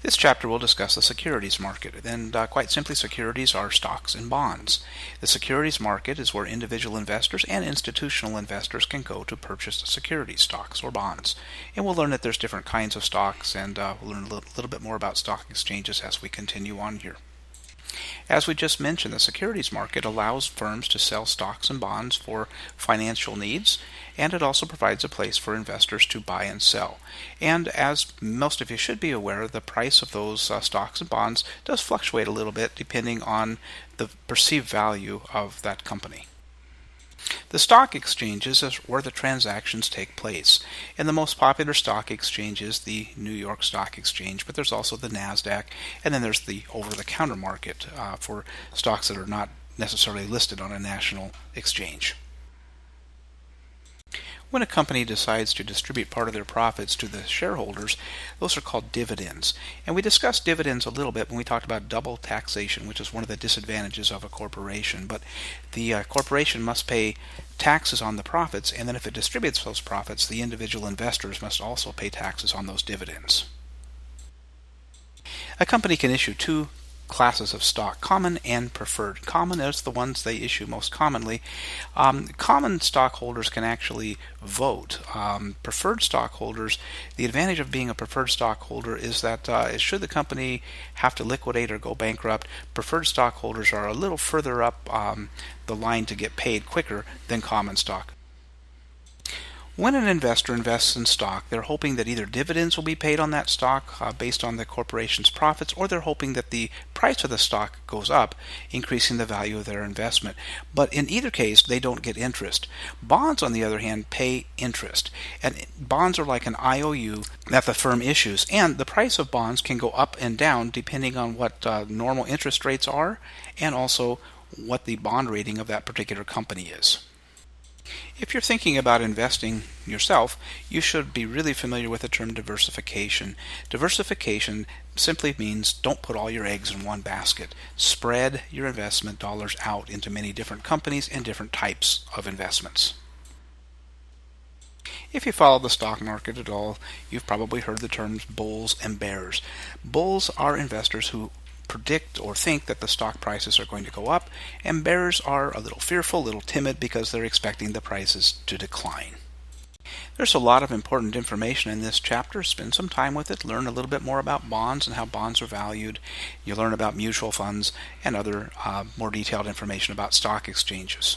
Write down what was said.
This chapter will discuss the securities market, and quite simply, securities are stocks and bonds. The securities market is where individual investors and institutional investors can go to purchase securities, stocks or bonds. And we'll learn that there's different kinds of stocks, and we'll learn a little bit more about stock exchanges as we continue on here. As we just mentioned, the securities market allows firms to sell stocks and bonds for financial needs, and it also provides a place for investors to buy and sell. And as most of you should be aware, the price of those stocks and bonds does fluctuate a little bit depending on the perceived value of that company. The stock exchanges is where the transactions take place, and the most popular stock exchange is the New York Stock Exchange, but there's also the NASDAQ, and then there's the over-the-counter market for stocks that are not necessarily listed on a national exchange. When a company decides to distribute part of their profits to the shareholders, those are called dividends. And we discussed dividends a little bit when we talked about double taxation, which is one of the disadvantages of a corporation. But the corporation must pay taxes on the profits, and then if it distributes those profits, the individual investors must also pay taxes on those dividends. A company can issue two classes of stock, common and preferred. Common is the ones they issue most commonly. Common stockholders can actually vote. Preferred stockholders, the advantage of being a preferred stockholder is that should the company have to liquidate or go bankrupt, preferred stockholders are a little further up the line to get paid quicker than common stock. When an investor invests in stock, they're hoping that either dividends will be paid on that stock based on the corporation's profits, or they're hoping that the price of the stock goes up, increasing the value of their investment. But in either case, they don't get interest. Bonds, on the other hand, pay interest. And bonds are like an IOU that the firm issues. And the price of bonds can go up and down depending on what normal interest rates are, and also what the bond rating of that particular company is. If you're thinking about investing yourself, you should be really familiar with the term diversification. Diversification simply means don't put all your eggs in one basket. Spread your investment dollars out into many different companies and different types of investments. If you follow the stock market at all, you've probably heard the terms bulls and bears. Bulls are investors who predict or think that the stock prices are going to go up, and bears are a little fearful, a little timid because they're expecting the prices to decline. There's a lot of important information in this chapter. Spend some time with it. Learn a little bit more about bonds and how bonds are valued. You learn about mutual funds and other more detailed information about stock exchanges.